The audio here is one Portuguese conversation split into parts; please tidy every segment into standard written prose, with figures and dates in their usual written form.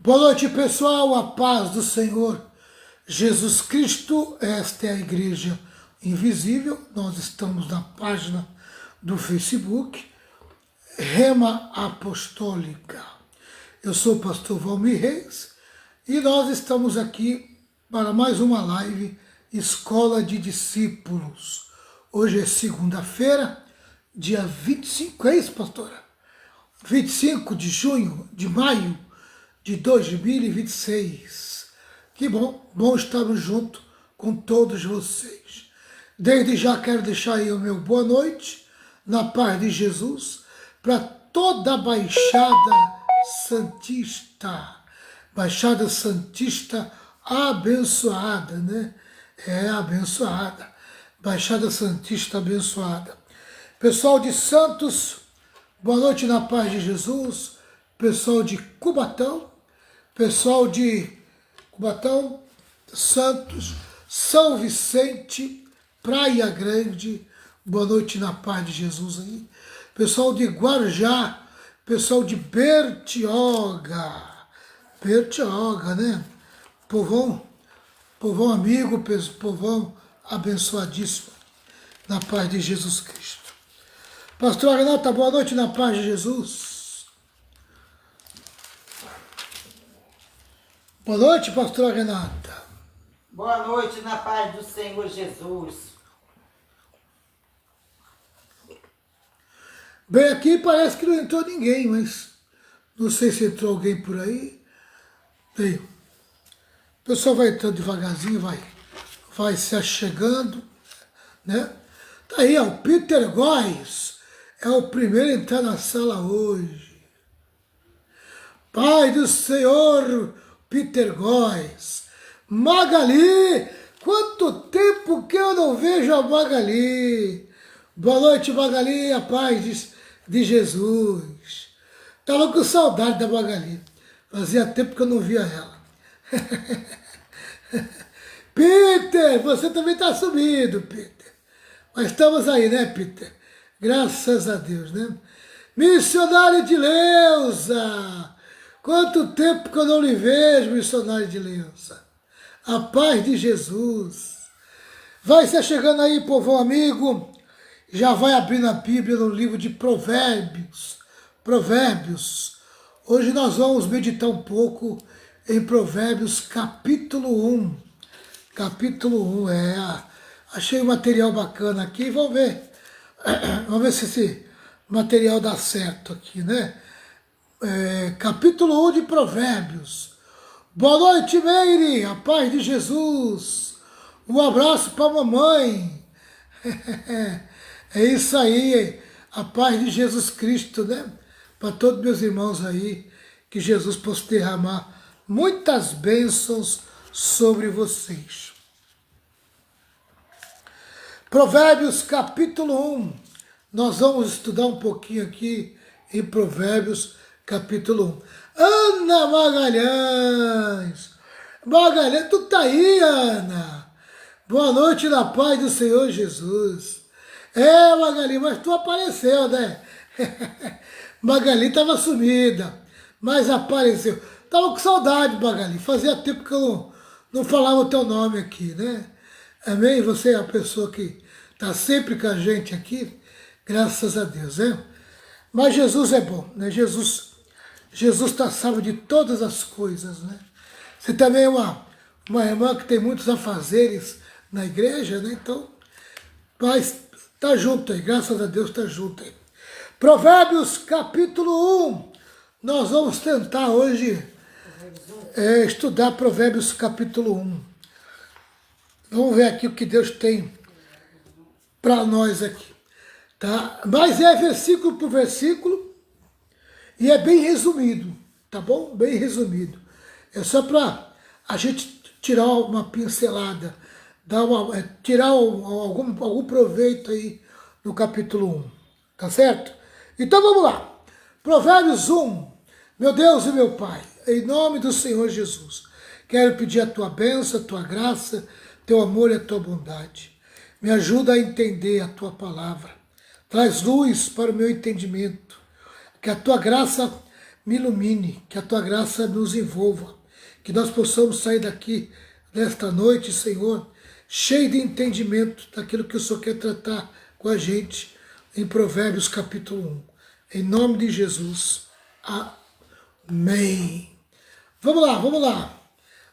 Boa noite, pessoal, a paz do Senhor Jesus Cristo. Esta é a Igreja Invisível. Nós estamos na página do Facebook, Rema Apostólica. Eu sou o pastor Valmir Reis e nós estamos aqui para mais uma live Escola de Discípulos. Hoje é segunda-feira, dia 25, é isso, pastora? 25 de maio de 2026. Que bom estarmos juntos com todos vocês. Desde já quero deixar aí o meu boa noite, na paz de Jesus, para toda a Baixada Santista. Baixada Santista abençoada, né? É, abençoada. Baixada Santista abençoada. Pessoal de Santos, boa noite na paz de Jesus. Pessoal de Cubatão, pessoal de Cubatão, Santos, São Vicente, Praia Grande, boa noite na paz de Jesus aí. Pessoal de Guarujá, pessoal de Bertioga, né? Povão amigo, povão abençoadíssimo, na paz de Jesus Cristo. Pastor Renata, boa noite na paz de Jesus. Boa noite, pastora Renata. Boa noite, na paz do Senhor Jesus. Bem, aqui parece que não entrou ninguém, mas não sei se entrou alguém por aí. Bem, o pessoal vai entrando devagarzinho, vai se achegando, né? Tá aí, ó, o Peter Góes é o primeiro a entrar na sala hoje. Pai do Senhor, Peter Góes. Magali, quanto tempo que eu não vejo a Magali. Boa noite, Magali, a paz de Jesus. Estava com saudade da Magali. Fazia tempo que eu não via ela. Peter, você também está sumido, Peter. Mas estamos aí, né, Peter? Graças a Deus, né? Missionário de Leusa. Quanto tempo que eu não lhe vejo, missionário de Leusa. A paz de Jesus. Vai se chegando aí, povão amigo. Já vai abrindo a Bíblia no livro de Provérbios. Provérbios. Hoje nós vamos meditar um pouco em Provérbios capítulo 1. Capítulo 1, achei um material bacana aqui. Vamos ver. Vamos ver se esse material dá certo aqui, né? Capítulo 1 de Provérbios. Boa noite, Meire, a paz de Jesus. Um abraço para a mamãe. É isso aí, a paz de Jesus Cristo, né? Para todos meus irmãos aí, que Jesus possa derramar muitas bênçãos sobre vocês. Provérbios capítulo 1. Nós vamos estudar um pouquinho aqui em Provérbios capítulo 1. Ana Magalhães. Magalhães, tu tá aí, Ana. Boa noite na paz do Senhor Jesus. Magali, mas tu apareceu, né? Magali estava sumida, mas apareceu. Tava com saudade, Magali. Fazia tempo que eu não falava o teu nome aqui, né? Amém? Você é a pessoa que está sempre com a gente aqui. Graças a Deus, né? Mas Jesus é bom, né? Jesus está salvo de todas as coisas, né? Você também é uma irmã que tem muitos afazeres na igreja, né? Então, mas tá junto aí, graças a Deus tá junto aí. Provérbios capítulo 1. Nós vamos tentar hoje estudar Provérbios capítulo 1. Vamos ver aqui o que Deus tem para nós aqui. Tá? Mas é versículo por versículo e é bem resumido, tá bom? Bem resumido. É só para a gente tirar uma pincelada, tirar algum proveito aí no capítulo 1, tá certo? Então vamos lá. Provérbios 1. Meu Deus e meu Pai, em nome do Senhor Jesus, quero pedir a tua bênção, a tua graça, teu amor e a tua bondade. Me ajuda a entender a tua palavra. Traz luz para o meu entendimento. Que a tua graça me ilumine, que a tua graça nos envolva, que nós possamos sair daqui nesta noite, Senhor, cheio de entendimento daquilo que o Senhor quer tratar com a gente em Provérbios capítulo 1. Em nome de Jesus. Amém. Vamos lá.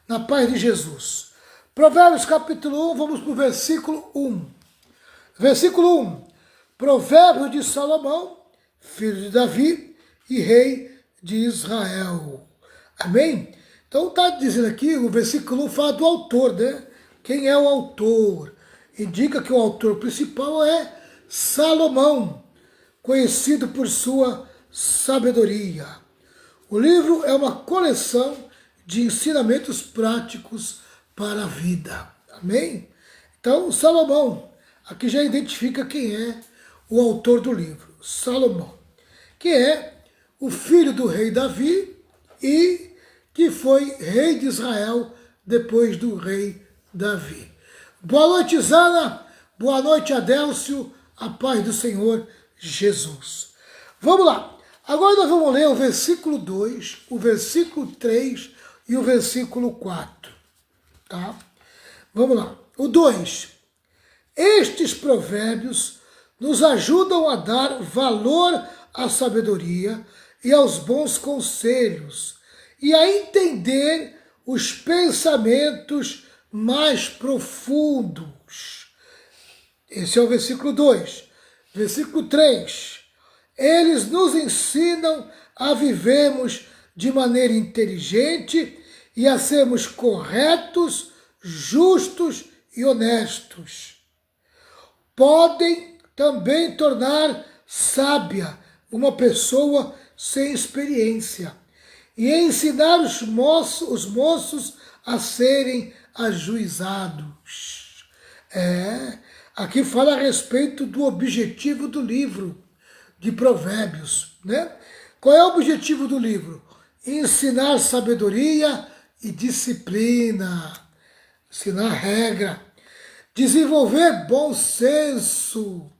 Na paz de Jesus. Provérbios capítulo 1, vamos para o versículo 1. Versículo 1. Provérbios de Salomão, filho de Davi e rei de Israel. Amém? Então está dizendo aqui, o versículo 1 fala do autor, né? Quem é o autor? Indica que o autor principal é Salomão, conhecido por sua sabedoria. O livro é uma coleção de ensinamentos práticos para a vida. Amém? Então, Salomão, aqui já identifica quem é o autor do livro. Salomão, que é o filho do rei Davi e que foi rei de Israel depois do rei Davi. Boa noite, Zana. Boa noite, Adélcio. A paz do Senhor Jesus. Vamos lá. Agora nós vamos ler o versículo 2, o versículo 3 e o versículo 4. Tá? Vamos lá. O 2. Estes provérbios nos ajudam a dar valor à sabedoria e aos bons conselhos e a entender os pensamentos mais profundos. Esse é o versículo 2. Versículo 3. Eles nos ensinam a vivermos de maneira inteligente e a sermos corretos, justos e honestos. Podem também tornar sábia uma pessoa sem experiência e ensinar os moços a serem ajuizados. Aqui fala a respeito do objetivo do livro de Provérbios, né? Qual é o objetivo do livro? Ensinar sabedoria e disciplina, ensinar regra, desenvolver bom senso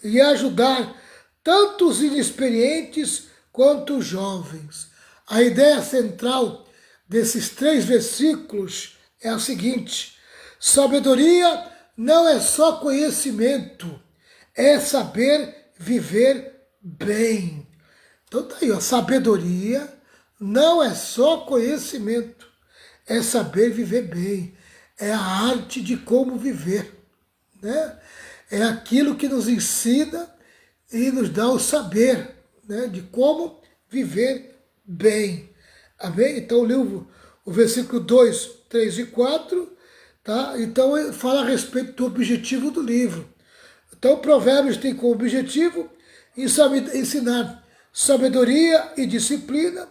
e ajudar tanto os inexperientes quanto os jovens. A ideia central desses 3 versículos é a seguinte: sabedoria não é só conhecimento, é saber viver bem. Então tá aí, ó, sabedoria não é só conhecimento, é saber viver bem, é a arte de como viver, né? É aquilo que nos ensina e nos dá o saber, né, de como viver bem. Amém? Então o livro, o versículo 2, 3 e 4, tá? Então ele fala a respeito do objetivo do livro. Então Provérbios tem como objetivo ensinar sabedoria e disciplina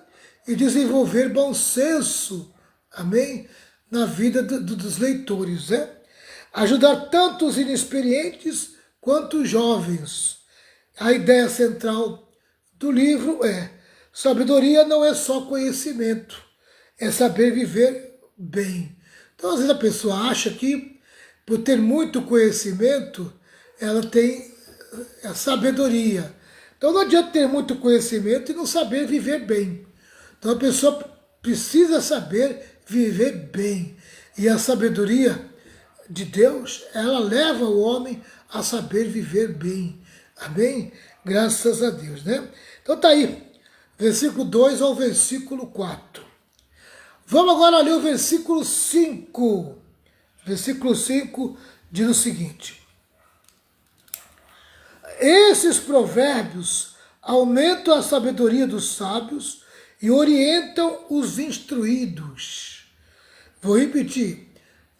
e desenvolver bom senso, amém? Na vida dos leitores, né? Ajudar tanto os inexperientes quanto os jovens. A ideia central do livro é: sabedoria não é só conhecimento, é saber viver bem. Então, às vezes a pessoa acha que, por ter muito conhecimento, ela tem a sabedoria. Então não adianta ter muito conhecimento e não saber viver bem. Então a pessoa precisa saber viver bem. E a sabedoria de Deus, ela leva o homem a saber viver bem. Amém? Graças a Deus, né? Então tá aí, versículo 2 ao versículo 4. Vamos agora ler o versículo 5. Versículo 5 diz o seguinte: esses provérbios aumentam a sabedoria dos sábios e orientam os instruídos. Vou repetir.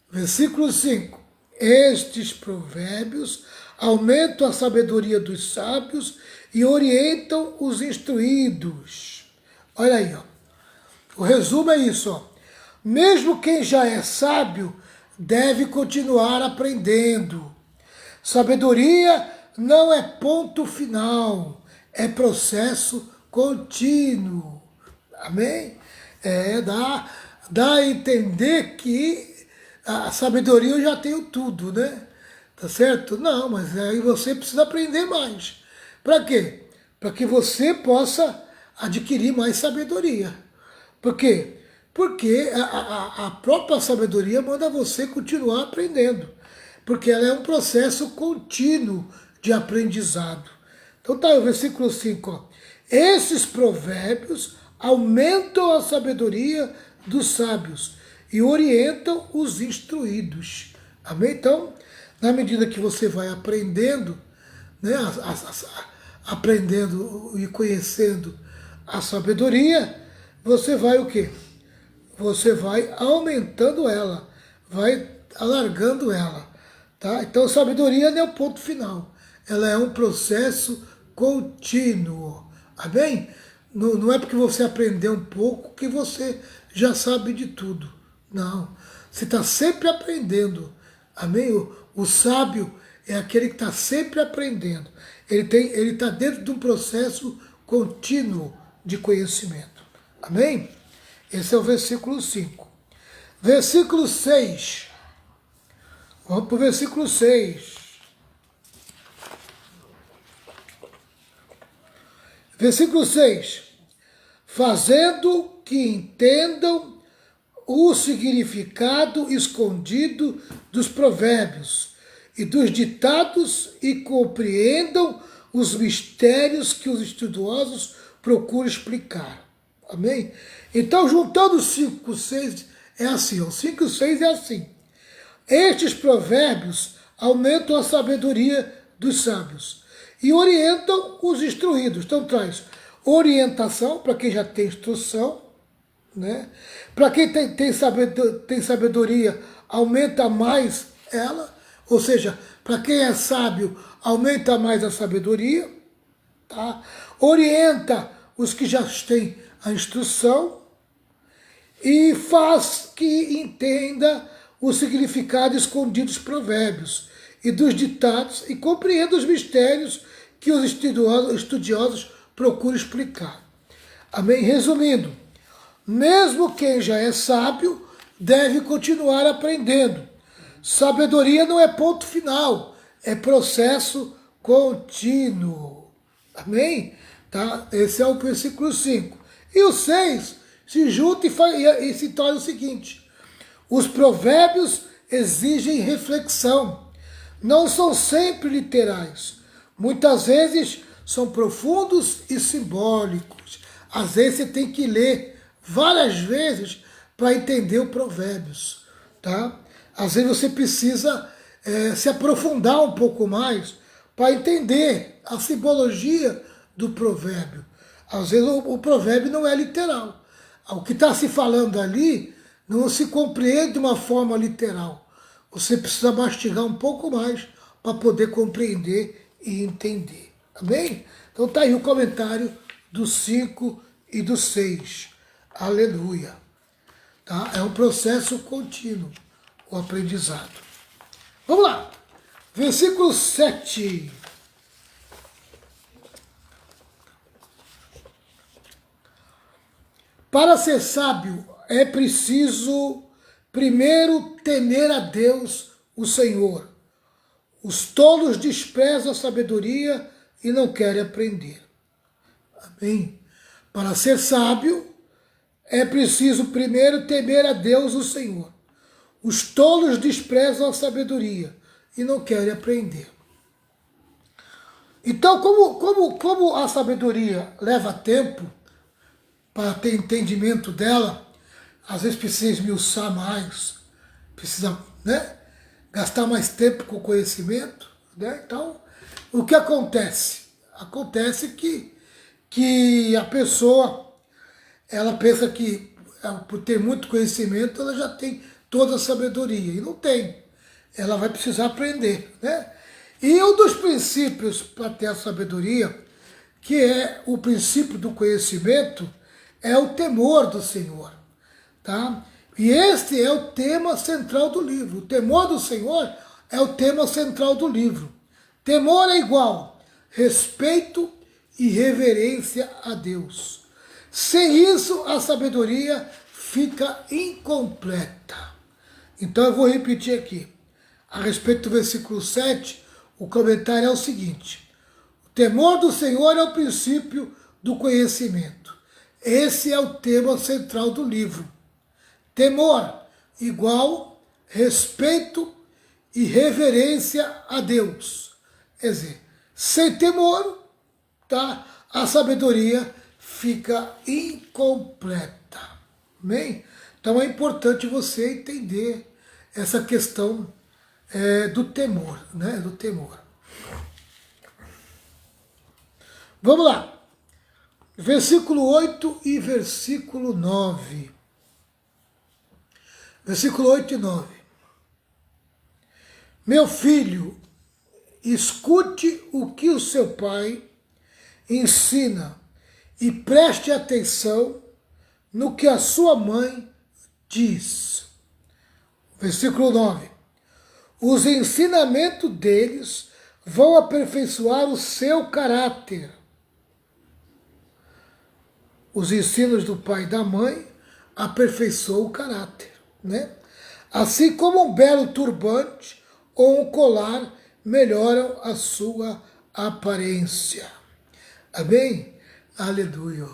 Versículo 5. Estes provérbios aumentam a sabedoria dos sábios e orientam os instruídos. Olha aí, ó. O resumo é isso, ó. Mesmo quem já é sábio deve continuar aprendendo. Sabedoria não é ponto final, é processo contínuo. Amém? Dá a entender que a sabedoria eu já tenho tudo, né? Tá certo? Não, mas aí você precisa aprender mais. Para quê? Para que você possa adquirir mais sabedoria. Por quê? Porque a própria sabedoria manda você continuar aprendendo. Porque ela é um processo contínuo de aprendizado. Então tá aí o versículo 5. Ó. Esses provérbios aumentam a sabedoria dos sábios e orientam os instruídos. Amém? Então, na medida que você vai aprendendo, né, aprendendo e conhecendo a sabedoria, você vai o quê? Você vai aumentando ela, vai alargando ela. Tá? Então, sabedoria não é o ponto final. Ela é um processo contínuo. Amém? Não é porque você aprendeu um pouco que você já sabe de tudo. Não. Você está sempre aprendendo. Amém? O sábio é aquele que está sempre aprendendo. Ele está dentro de um processo contínuo de conhecimento. Amém? Esse é o versículo 5. Versículo 6. Vamos para o versículo 6. Versículo 6. Fazendo que entendam o significado escondido dos provérbios e dos ditados e compreendam os mistérios que os estudiosos procuram explicar. Amém? Então, juntando 5 e 6, é assim. O 5 e 6 é assim. Estes provérbios aumentam a sabedoria dos sábios e orientam os instruídos. Então traz orientação para quem já tem instrução, né? Para quem tem sabedoria, aumenta mais ela, ou seja, para quem é sábio, aumenta mais a sabedoria, tá? Orienta os que já têm a instrução e faz que entenda o significado escondido dos provérbios e dos ditados e compreenda os mistérios que os estudiosos procuram explicar. Amém? Resumindo, mesmo quem já é sábio deve continuar aprendendo. Sabedoria não é ponto final, é processo contínuo. Amém? Tá? Esse é o versículo 5. E o 6 se junta e se torna o seguinte: os provérbios exigem reflexão, não são sempre literais. Muitas vezes são profundos e simbólicos. Às vezes você tem que ler várias vezes para entender o provérbios. Tá? Às vezes você precisa se aprofundar um pouco mais para entender a simbologia do provérbio. Às vezes o provérbio não é literal. O que está se falando ali não se compreende de uma forma literal. Você precisa mastigar um pouco mais para poder compreender e entender. Amém? Então está aí o comentário do 5 e do 6. Aleluia. Tá? É um processo contínuo, o aprendizado. Vamos lá. Versículo 7. Para ser sábio, é preciso primeiro temer a Deus, o Senhor. Os tolos desprezam a sabedoria e não querem aprender. Amém? Para ser sábio, é preciso primeiro temer a Deus, o Senhor. Os tolos desprezam a sabedoria e não querem aprender. Então, como a sabedoria leva tempo para ter entendimento dela, às vezes precisa esmiuçar mais, precisa, né, gastar mais tempo com o conhecimento. Né? Então, o que acontece? Acontece que a pessoa, ela pensa que por ter muito conhecimento, ela já tem toda a sabedoria, e não tem. Ela vai precisar aprender. Né? E um dos princípios para ter a sabedoria, que é o princípio do conhecimento, é o temor do Senhor. Tá? E este é o tema central do livro. O temor do Senhor é o tema central do livro. Temor é igual respeito e reverência a Deus. Sem isso, a sabedoria fica incompleta. Então eu vou repetir aqui. A respeito do versículo 7, o comentário é o seguinte: o temor do Senhor é o princípio do conhecimento. Esse é o tema central do livro. Temor igual respeito e reverência a Deus. Quer dizer, sem temor, tá? A sabedoria fica incompleta. Amém? Então é importante você entender essa questão do temor, né? Do temor. Vamos lá. Versículo 8 e versículo 9. Versículo 8 e 9. Meu filho, escute o que o seu pai ensina e preste atenção no que a sua mãe diz. Versículo 9. Os ensinamentos deles vão aperfeiçoar o seu caráter. Os ensinos do pai e da mãe aperfeiçoam o caráter, né? Assim como um belo turbante ou um colar melhoram a sua aparência. Amém? Aleluia.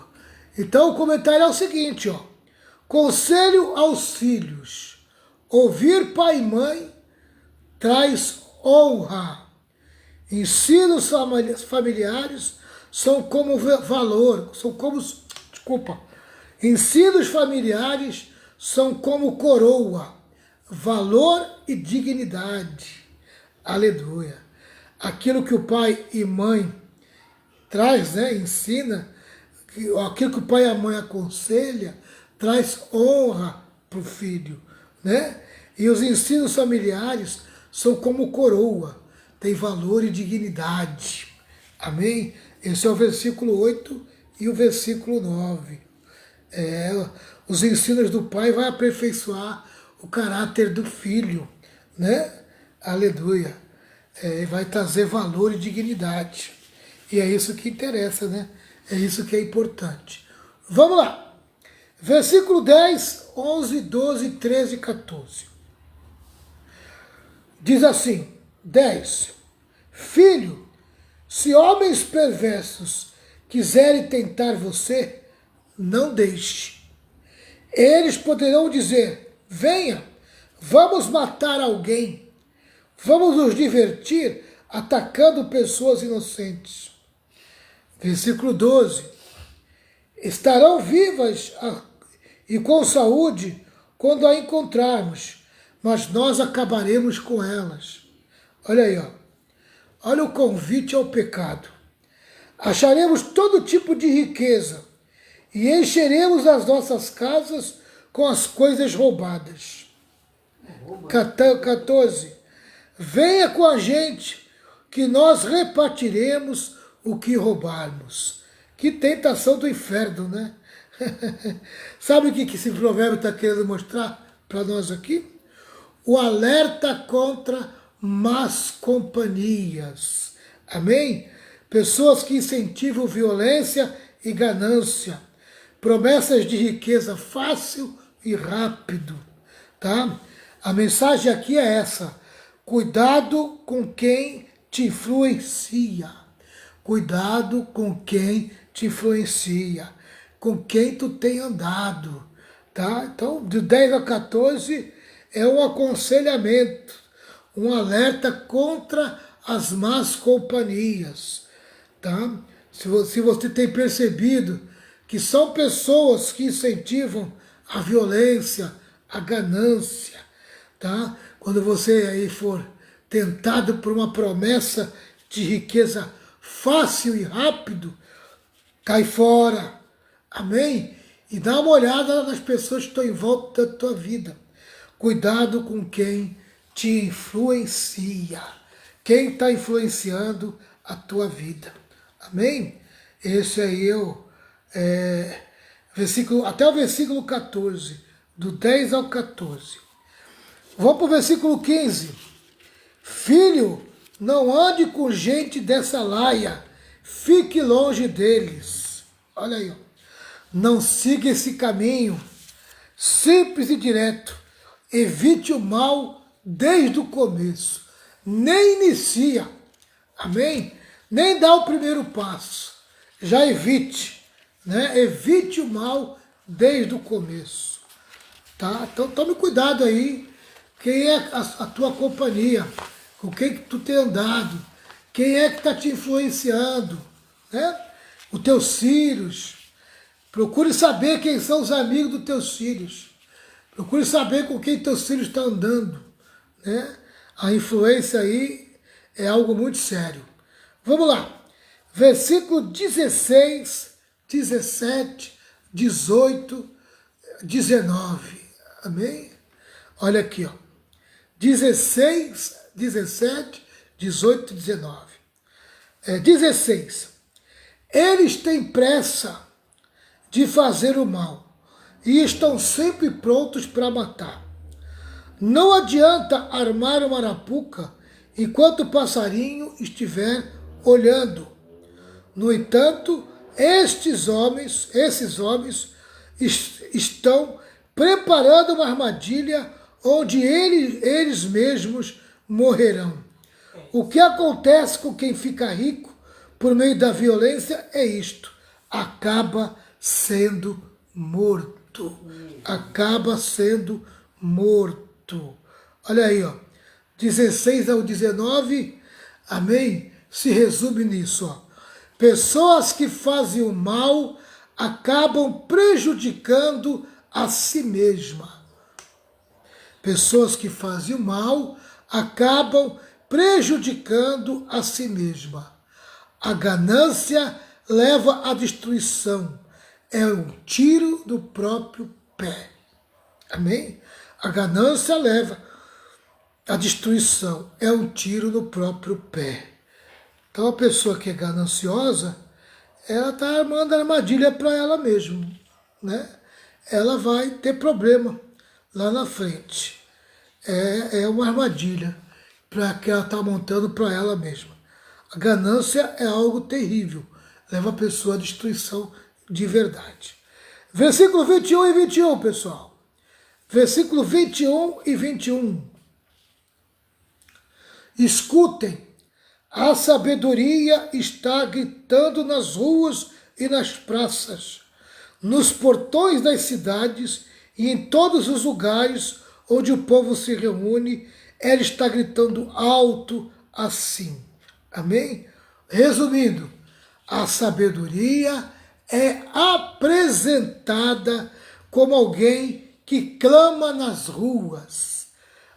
Então o comentário é o seguinte, ó. Conselho aos filhos. Ouvir pai e mãe traz honra. Ensinos familiares são como valor, ensinos familiares são como coroa, valor e dignidade. Aleluia. Aquilo que o pai e mãe traz, né, ensina, aquilo que o pai e a mãe aconselha, traz honra para o filho, né? E os ensinos familiares são como coroa, tem valor e dignidade. Amém? Esse é o versículo 8 e o versículo 9. Os ensinos do pai vão aperfeiçoar o caráter do filho, né? Aleluia. Vai trazer valor e dignidade. E é isso que interessa, né? É isso que é importante. Vamos lá. Versículo 10, 11, 12, 13 e 14. Diz assim, 10. Filho, se homens perversos quiserem tentar você, não deixe. Eles poderão dizer, venha, vamos matar alguém, vamos nos divertir atacando pessoas inocentes. Versículo 12. Estarão vivas e com saúde quando a encontrarmos, mas nós acabaremos com elas. Olha aí, ó. Olha o convite ao pecado. Acharemos todo tipo de riqueza e encheremos as nossas casas com as coisas roubadas. 14. Venha com a gente, que nós repartiremos o que roubarmos. Que tentação do inferno, né? Sabe o que esse provérbio está querendo mostrar para nós aqui? O alerta contra más companhias. Amém? Pessoas que incentivam violência e ganância. Promessas de riqueza fácil e rápido. Tá? A mensagem aqui é essa. Cuidado com quem te influencia. Cuidado com quem te influencia. Com quem tu tem andado. Tá? Então, de 10 a 14 é um aconselhamento. Um alerta contra as más companhias. Tá? Se você tem percebido que são pessoas que incentivam a violência, a ganância, tá? Quando você aí for tentado por uma promessa de riqueza fácil e rápido, cai fora, amém? E dá uma olhada nas pessoas que estão em volta da tua vida. Cuidado com quem te influencia, quem está influenciando a tua vida, amém? Esse aí até o versículo 14, do 10 ao 14. Vamos para o versículo 15. Filho, não ande com gente dessa laia, fique longe deles. Olha aí, ó. Não siga esse caminho, simples e direto. Evite o mal desde o começo. Nem inicia, amém? Nem dá o primeiro passo. Já evite. né? Evite o mal desde o começo, tá? Então tome cuidado aí, quem é a tua companhia, com quem que tu tem andado, quem é que está te influenciando, né? Os teus filhos. Procure saber quem são os amigos dos teus filhos. Procure saber com quem teus filhos estão andando, né? A influência aí é algo muito sério. Vamos lá. Versículo 16, 17, 18, 19. Amém? Olha aqui, ó. 16, 17, 18, 19. 16. Eles têm pressa de fazer o mal e estão sempre prontos para matar. Não adianta armar uma arapuca enquanto o passarinho estiver olhando. No entanto, esses homens estão preparando uma armadilha onde eles mesmos morrerão. O que acontece com quem fica rico por meio da violência é isto: acaba sendo morto. Acaba sendo morto. Olha aí, ó. 16 ao 19, amém? Se resume nisso, ó. Pessoas que fazem o mal acabam prejudicando a si mesma. Pessoas que fazem o mal acabam prejudicando a si mesma. A ganância leva à destruição. É um tiro do próprio pé. Amém? A ganância leva à destruição. É um tiro no próprio pé. Então a pessoa que é gananciosa, ela está armando armadilha para ela mesma, né? Ela vai ter problema lá na frente. É uma armadilha para que ela está montando para ela mesma. A ganância é algo terrível, leva a pessoa à destruição de verdade. Versículo 21 e 21, pessoal. Versículo 21 e 21. Escutem, a sabedoria está gritando nas ruas e nas praças, nos portões das cidades e em todos os lugares onde o povo se reúne, ela está gritando alto assim. Amém? Resumindo, a sabedoria é apresentada como alguém que clama nas ruas.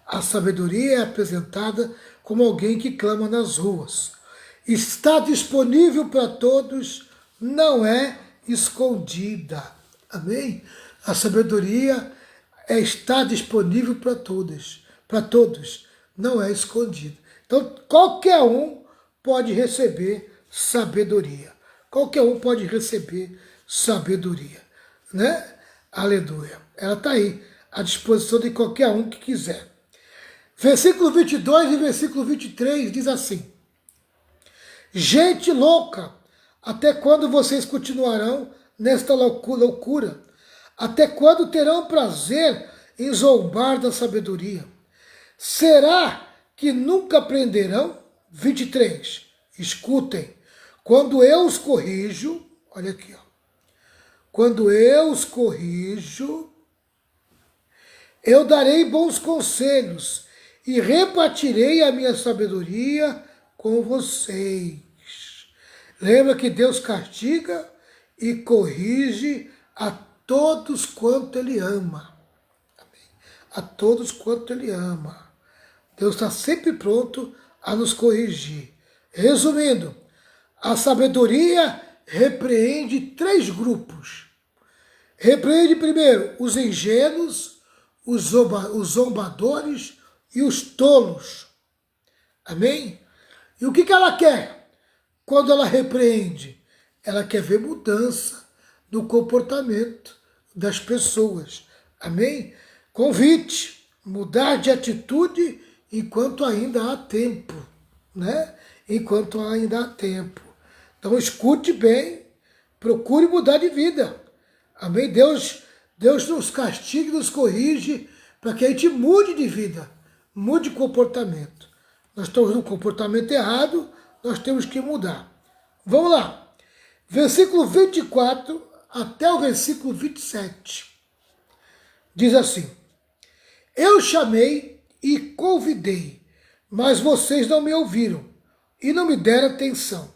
A sabedoria é apresentada como alguém que clama nas ruas. Está disponível para todos, não é escondida. Amém? A sabedoria está disponível para todos, não é escondida. Então, qualquer um pode receber sabedoria. Qualquer um pode receber sabedoria, né? Aleluia. Ela está aí, à disposição de qualquer um que quiser. Versículo 22 e versículo 23 diz assim: gente louca, até quando vocês continuarão nesta loucura? Até quando terão prazer em zombar da sabedoria? Será que nunca aprenderão? 23. Escutem, quando eu os corrijo, olha aqui, ó. Quando eu os corrijo, eu darei bons conselhos e repartirei a minha sabedoria com vocês. Lembra que Deus castiga e corrige a todos quanto Ele ama. A todos quanto Ele ama. Deus está sempre pronto a nos corrigir. Resumindo, a sabedoria repreende 3 grupos. Repreende primeiro os ingênuos, os zombadores e os tolos. Amém? E o que ela quer quando ela repreende? Ela quer ver mudança no comportamento das pessoas. Amém? Convite, mudar de atitude enquanto ainda há tempo, né? Enquanto ainda há tempo. Então escute bem, procure mudar de vida. Amém? Deus nos castiga e nos corrige para que a gente mude de vida, mude de comportamento. Nós estamos no comportamento errado, nós temos que mudar. Vamos lá. Versículo 24 até o versículo 27. Diz assim: eu chamei e convidei, mas vocês não me ouviram e não me deram atenção.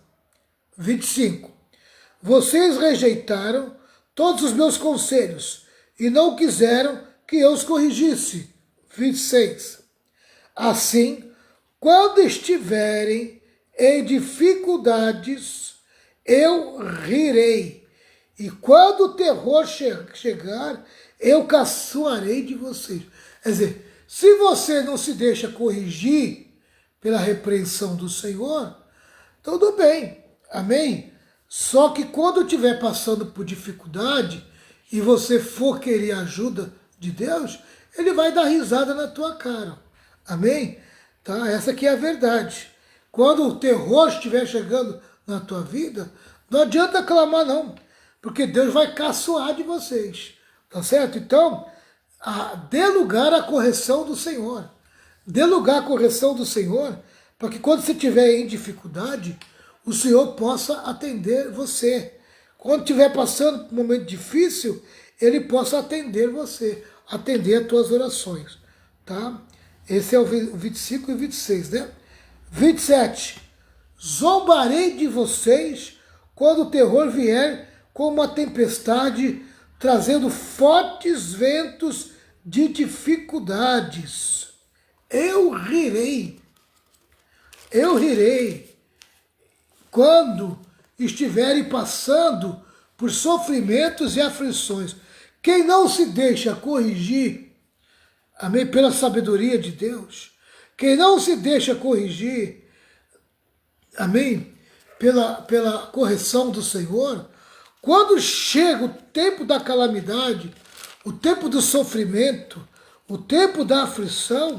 25. Vocês rejeitaram todos os meus conselhos e não quiseram que eu os corrigisse. 26. Assim, quando estiverem em dificuldades, eu rirei. E quando o terror chegar, eu caçoarei de vocês. Quer dizer, se você não se deixa corrigir pela repreensão do Senhor, tudo bem, amém? Só que quando estiver passando por dificuldade e você for querer ajuda de Deus, Ele vai dar risada na tua cara, amém? Tá? Essa aqui é a verdade. Quando o terror estiver chegando na tua vida, não adianta clamar não, porque Deus vai caçoar de vocês, tá certo? Então, dê lugar à correção do Senhor. Dê lugar à correção do Senhor, para que quando você estiver em dificuldade, o Senhor possa atender você. Quando estiver passando por um momento difícil, Ele possa atender você, atender as tuas orações. Tá? Esse é o 25 e 26, né? 27. Zombarei de vocês quando o terror vier como uma tempestade, trazendo fortes ventos de dificuldades. Eu rirei quando estiverem passando por sofrimentos e aflições. Quem não se deixa corrigir, amém, pela sabedoria de Deus, quem não se deixa corrigir, amém, pela correção do Senhor, quando chega o tempo da calamidade, o tempo do sofrimento, o tempo da aflição,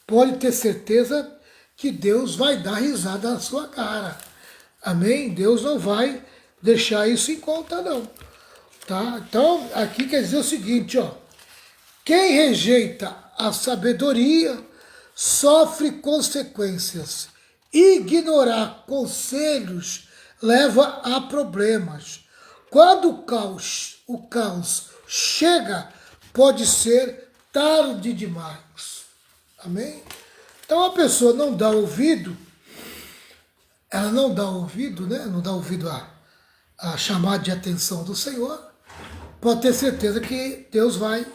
pode ter certeza que Deus vai dar risada na sua cara. Amém? Deus não vai deixar isso em conta, não. Tá? Então, aqui quer dizer o seguinte, ó. Quem rejeita a sabedoria sofre consequências. Ignorar conselhos leva a problemas. Quando o caos chega, pode ser tarde demais. Amém? Então a pessoa não dá ouvido, ela não dá ouvido, né? Não dá ouvido a chamada de atenção do Senhor, pode ter certeza que Deus vai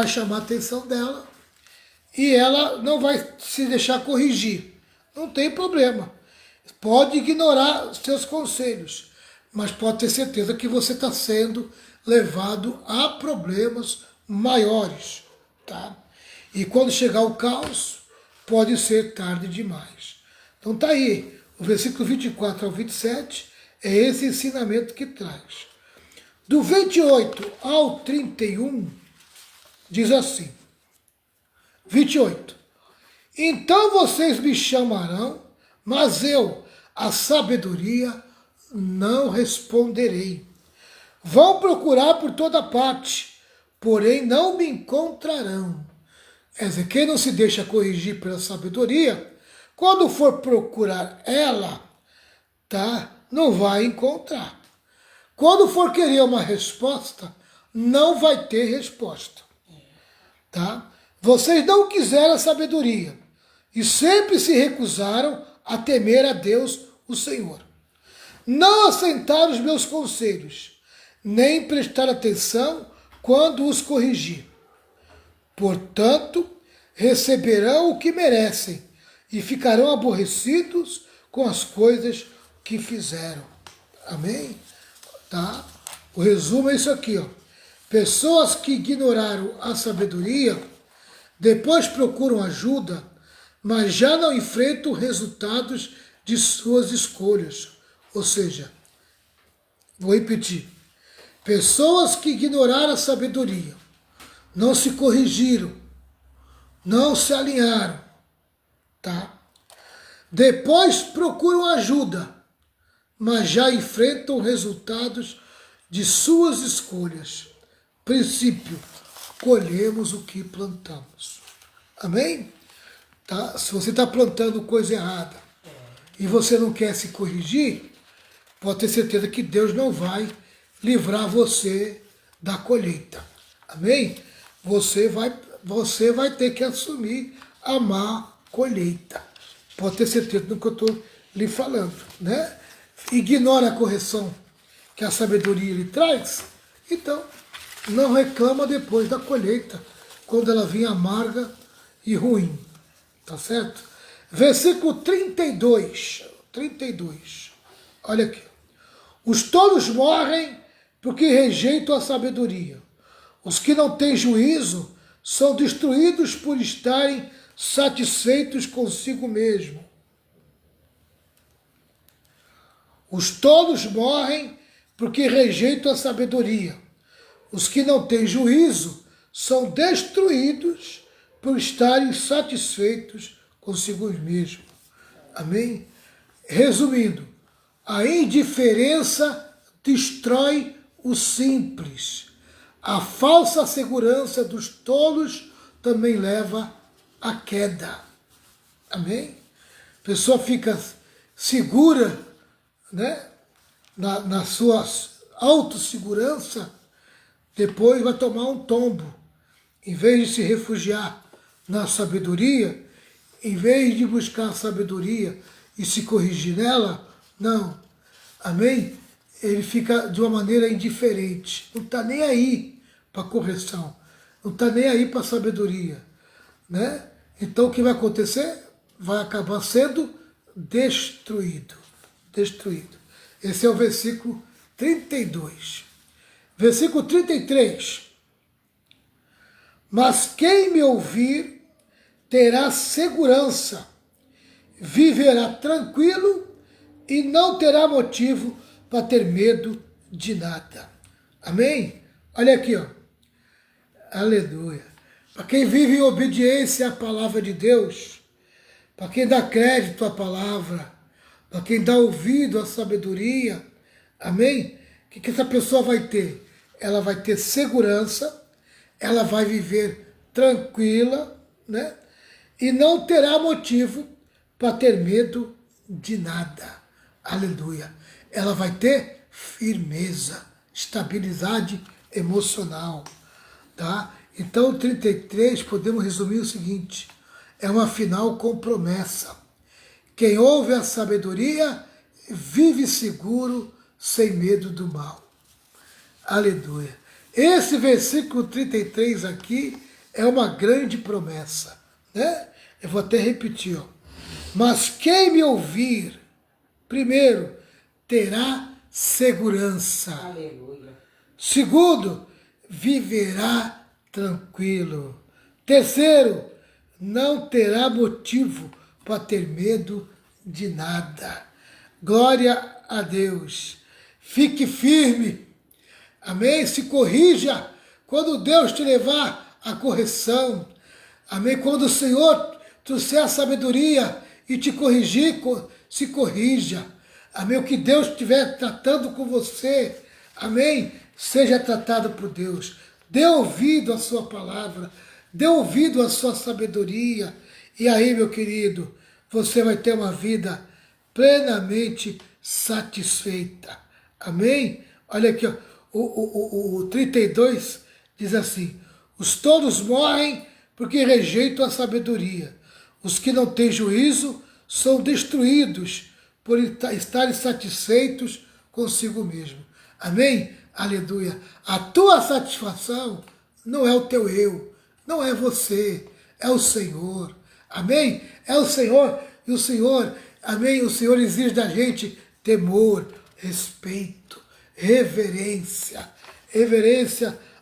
chamar a atenção dela e ela não vai se deixar corrigir. Não tem problema. Pode ignorar seus conselhos, mas pode ter certeza que você está sendo levado a problemas maiores, tá? E quando chegar o caos, pode ser tarde demais. Então tá aí, o versículo 24 ao 27 é esse ensinamento que traz. Do 28 ao 31, diz assim, 28. Então vocês me chamarão, mas eu, a sabedoria, não responderei. Vão procurar por toda parte, porém não me encontrarão. Quer dizer, quem não se deixa corrigir pela sabedoria, quando for procurar ela, tá, não vai encontrar. Quando for querer uma resposta, não vai ter resposta. Tá? Vocês não quiseram a sabedoria e sempre se recusaram a temer a Deus, o Senhor. Não assentaram os meus conselhos, nem prestaram atenção quando os corrigi. Portanto, receberão o que merecem e ficarão aborrecidos com as coisas que fizeram. Amém? Tá? O resumo é isso aqui, ó. Pessoas que ignoraram a sabedoria, depois procuram ajuda, mas já não enfrentam resultados de suas escolhas. Ou seja, vou repetir. Pessoas que ignoraram a sabedoria, não se corrigiram, não se alinharam, tá? Depois procuram ajuda, mas já enfrentam resultados de suas escolhas. Princípio, colhemos o que plantamos. Amém? Tá? Se você está plantando coisa errada e você não quer se corrigir, pode ter certeza que Deus não vai livrar você da colheita. Amém? Você vai ter que assumir a má colheita. Pode ter certeza do que eu estou lhe falando, né? Ignora a correção que a sabedoria lhe traz, então não reclama depois da colheita, quando ela vinha amarga e ruim. Tá certo? Versículo 32. Olha aqui. Os tolos morrem porque rejeitam a sabedoria. Os que não têm juízo são destruídos por estarem satisfeitos consigo mesmo. Os tolos morrem porque rejeitam a sabedoria. Os que não têm juízo são destruídos por estarem satisfeitos consigo mesmo. Amém? Resumindo, a indiferença destrói o simples. A falsa segurança dos tolos também leva à queda. Amém? A pessoa fica segura, né, na sua autossegurança, depois vai tomar um tombo. Em vez de se refugiar na sabedoria, em vez de buscar a sabedoria e se corrigir nela, não. Amém? Ele fica de uma maneira indiferente. Não está nem aí para a correção. Não está nem aí para a sabedoria. Né? Então o que vai acontecer? Vai acabar sendo destruído. Destruído. Esse é o versículo 32. Versículo 33. Mas quem me ouvir terá segurança, viverá tranquilo e não terá motivo para ter medo de nada. Amém? Olha aqui, ó. Aleluia. Para quem vive em obediência à palavra de Deus, para quem dá crédito à palavra, para quem dá ouvido à sabedoria, amém? O que essa pessoa vai ter? Ela vai ter segurança, ela vai viver tranquila, né? E não terá motivo para ter medo de nada. Aleluia. Ela vai ter firmeza, estabilidade emocional, tá? Então, 33, podemos resumir o seguinte: é uma final com promessa. Quem ouve a sabedoria vive seguro, sem medo do mal. Aleluia. Esse versículo 33 aqui é uma grande promessa, né? Eu vou até repetir, ó. Mas quem me ouvir, primeiro, terá segurança. Aleluia. Segundo, viverá tranquilo. Terceiro, não terá motivo para ter medo de nada. Glória a Deus. Fique firme. Amém? Se corrija quando Deus te levar à correção. Amém? Quando o Senhor trouxer a sabedoria e te corrigir, se corrija. Amém? O que Deus estiver tratando com você, amém? Seja tratado por Deus. Dê ouvido à sua palavra. Dê ouvido à sua sabedoria. E aí, meu querido, você vai ter uma vida plenamente satisfeita. Amém? Olha aqui, ó. O 32 diz assim: os tolos morrem porque rejeitam a sabedoria. Os que não têm juízo são destruídos por estarem satisfeitos consigo mesmo. Amém? Aleluia. A tua satisfação não é o teu eu, não é você, é o Senhor. Amém? É o Senhor, e o Senhor, amém? O Senhor exige da gente temor, respeito, reverência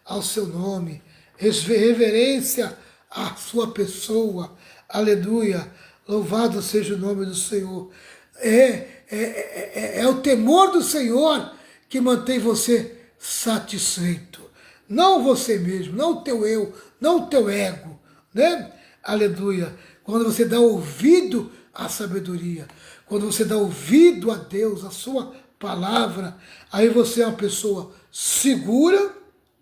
ao seu nome, reverência à sua pessoa. Aleluia. Louvado seja o nome do Senhor. É o temor do Senhor que mantém você satisfeito. Não você mesmo, não o teu eu, não o teu ego, né? Aleluia. Quando você dá ouvido à sabedoria, quando você dá ouvido a Deus, a sua palavra, aí você é uma pessoa segura,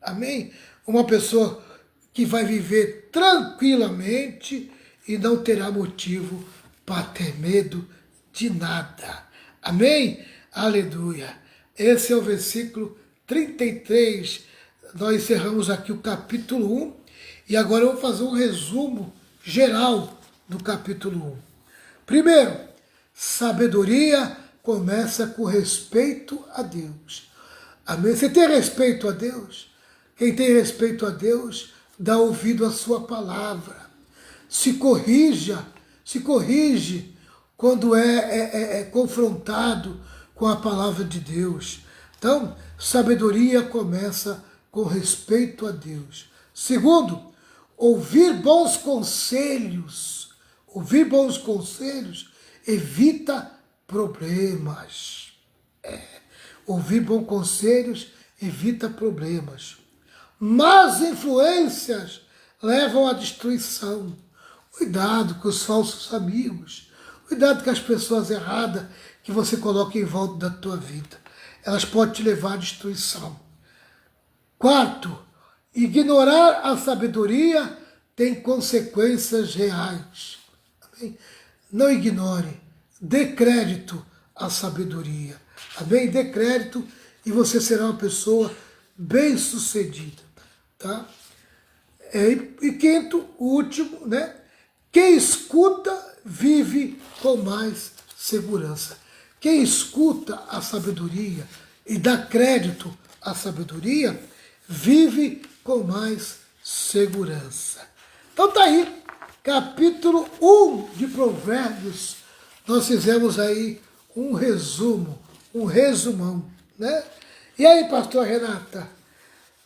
amém? Uma pessoa que vai viver tranquilamente e não terá motivo para ter medo de nada. Amém? Aleluia. Esse é o versículo 33, nós encerramos aqui o capítulo 1, e agora eu vou fazer um resumo geral do capítulo 1. Primeiro, sabedoria começa com respeito a Deus. Amém? Você tem respeito a Deus? Quem tem respeito a Deus, dá ouvido à sua palavra. Se corrige quando é confrontado com a palavra de Deus. Então, sabedoria começa com respeito a Deus. Segundo, ouvir bons conselhos. Ouvir bons conselhos evita problemas. Ouvir bons conselhos evita problemas. Más influências levam à destruição. Cuidado com os falsos amigos. Cuidado com as pessoas erradas que você coloca em volta da tua vida. Elas podem te levar à destruição. Quarto, ignorar a sabedoria tem consequências reais. Amém? Não ignore. Dê crédito à sabedoria. Amém? Dê crédito e você será uma pessoa bem-sucedida. Tá? E quinto, o último, né? Quem escuta vive com mais segurança. Quem escuta a sabedoria e dá crédito à sabedoria, vive com mais segurança. Então tá aí, capítulo 1 de Provérbios. Nós fizemos aí um resumo, um resumão, né? E aí, pastor Renata,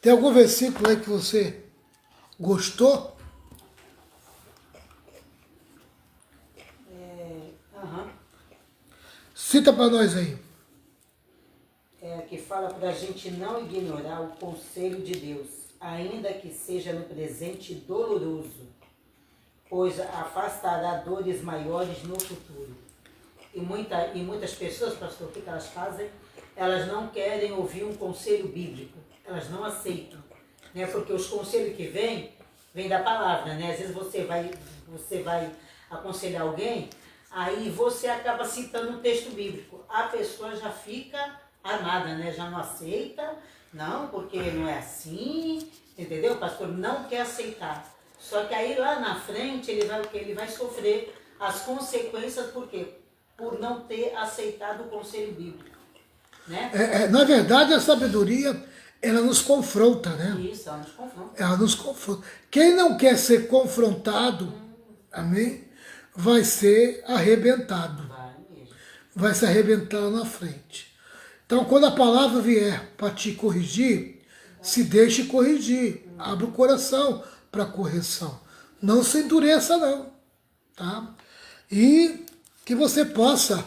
tem algum versículo aí que você gostou? Cita para nós aí. Que fala para a gente não ignorar o conselho de Deus, ainda que seja no presente doloroso, pois afastará dores maiores no futuro. E muitas pessoas, pastor, o que elas fazem? Elas não querem ouvir um conselho bíblico, elas não aceitam, né? Porque os conselhos que vêm da palavra, né? Às vezes você vai aconselhar alguém, aí você acaba citando um texto bíblico, a pessoa já fica armada, né? Já não aceita, não, porque não é assim, entendeu? O pastor não quer aceitar. Só que aí lá na frente ele vai sofrer as consequências, por quê? Por não ter aceitado o conselho bíblico, né? Na verdade, a sabedoria, ela nos confronta, né? Isso, ela nos confronta. Ela nos confronta. Quem não quer ser confrontado, amém? Vai ser arrebentado. Vai se arrebentar lá na frente. Então, quando a palavra vier para te corrigir, se deixe corrigir. Abra o coração para correção. Não se endureça, não. Tá? E que você possa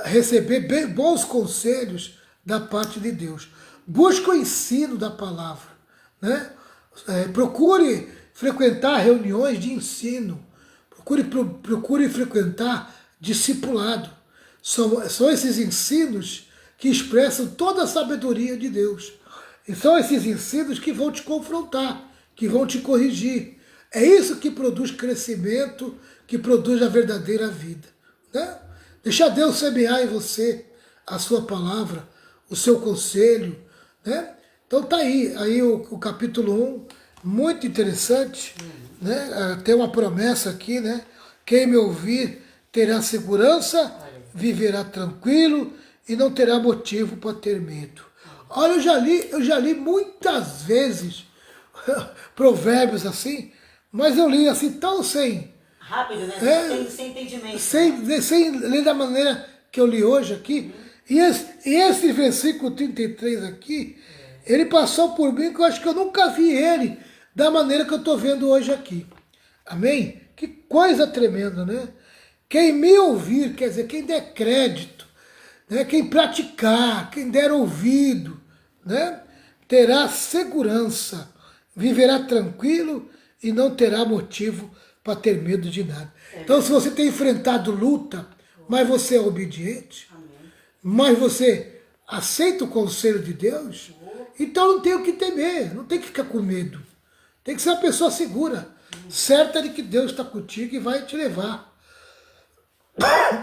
receber bons conselhos da parte de Deus. Busque o ensino da palavra. Né? Procure frequentar reuniões de ensino. Procure frequentar discipulado. São esses ensinos que expressam toda a sabedoria de Deus. E são esses ensinos que vão te confrontar, que vão te corrigir. É isso que produz crescimento, que produz a verdadeira vida. Né? Deixa Deus semear em você a sua palavra, o seu conselho. Né? Então tá aí o capítulo 1, muito interessante. Né? Tem uma promessa aqui, né? Quem me ouvir terá segurança, viverá tranquilo e não terá motivo para ter medo. Olha, eu já li muitas vezes provérbios assim, mas eu li assim tão rápido, né? Sem entendimento. Sem ler da maneira que eu li hoje aqui. E esse versículo 33 aqui, ele passou por mim, que eu acho que eu nunca vi ele da maneira que eu estou vendo hoje aqui. Amém? Que coisa tremenda, né? Quem me ouvir, quer dizer, quem der crédito, né? Quem praticar, quem der ouvido, né? Terá segurança, viverá tranquilo e não terá motivo para ter medo de nada. Então, se você tem enfrentado luta, mas você é obediente, mas você aceita o conselho de Deus, então não tem o que temer, não tem que ficar com medo. Tem que ser uma pessoa segura, certa de que Deus está contigo e vai te levar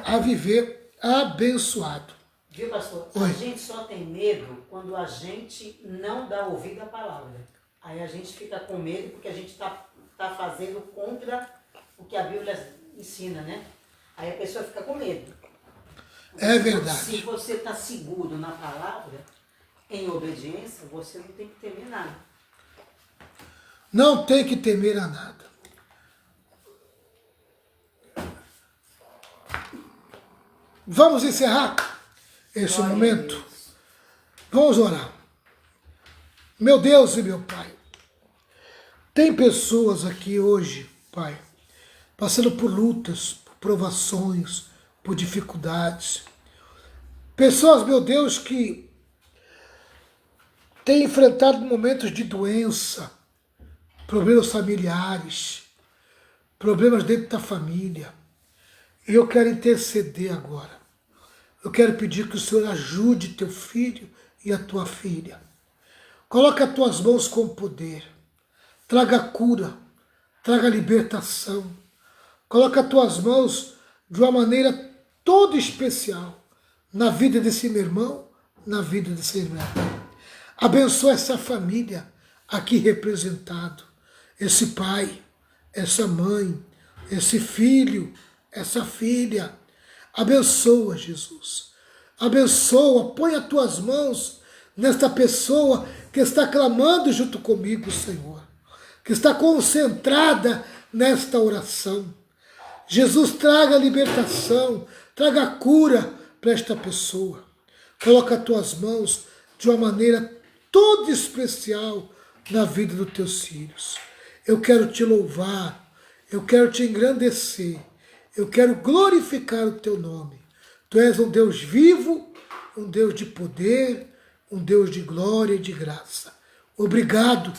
a viver abençoado. Viu, pastor? Oi. A gente só tem medo quando a gente não dá ouvido à palavra. Aí a gente fica com medo porque a gente tá fazendo contra o que a Bíblia ensina, né? Aí a pessoa fica com medo. É verdade. Se você está seguro na palavra, em obediência, você não tem que temer nada. Não tem que temer a nada. Vamos encerrar esse Glória a momento. Deus. Vamos orar. Meu Deus e meu Pai, tem pessoas aqui hoje, Pai, passando por lutas, por provações, por dificuldades. Pessoas, meu Deus, que têm enfrentado momentos de doença, problemas familiares, problemas dentro da família. E eu quero interceder agora. Eu quero pedir que o Senhor ajude teu filho e a tua filha. Coloca as tuas mãos com poder. Traga cura, traga libertação. Coloca as tuas mãos de uma maneira toda especial na vida desse meu irmão, na vida dessa irmã. Abençoa essa família aqui representado. Esse pai, essa mãe, esse filho, essa filha. Abençoa, Jesus. Abençoa, põe as tuas mãos nesta pessoa que está clamando junto comigo, Senhor. Que está concentrada nesta oração. Jesus, traga libertação, traga cura para esta pessoa. Coloca as tuas mãos de uma maneira toda especial na vida dos teus filhos. Eu quero te louvar, eu quero te engrandecer, eu quero glorificar o teu nome. Tu és um Deus vivo, um Deus de poder, um Deus de glória e de graça. Obrigado,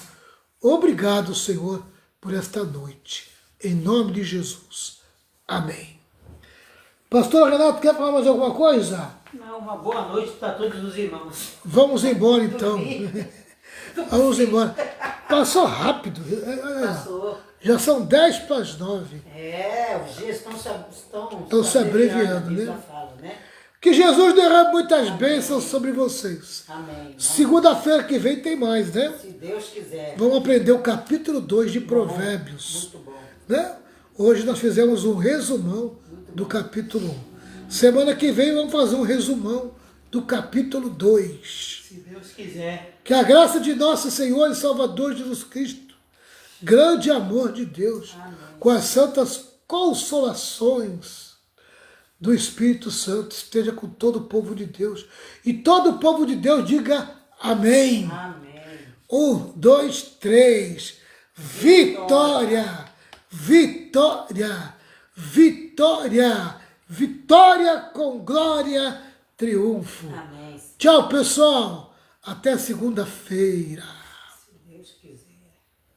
obrigado, Senhor, por esta noite. Em nome de Jesus. Amém. Pastor Renato, quer falar mais alguma coisa? Não, uma boa noite para todos os irmãos. Vamos embora então. Vamos embora. Passou rápido. Passou. Já são 10:09. Os dias estão se abreviando, a Bíblia né? fala, né? Que Jesus derrame muitas bênçãos sobre vocês. Amém. Segunda-feira que vem tem mais, né? Se Deus quiser. Vamos aprender o capítulo 2 de Provérbios. Muito bom. Né? Hoje nós fizemos um resumão do capítulo 1. Semana que vem vamos fazer um resumão do capítulo 2. Se Deus quiser. Que a graça de nosso Senhor e Salvador Jesus Cristo, grande amor de Deus, Amém. com as santas consolações do Espírito Santo, esteja com todo o povo de Deus. E todo o povo de Deus diga amém. Amém. 1, 2, 3. Vitória! Vitória! Vitória! Vitória com glória, triunfo. Amém. Tchau, pessoal. Até segunda-feira.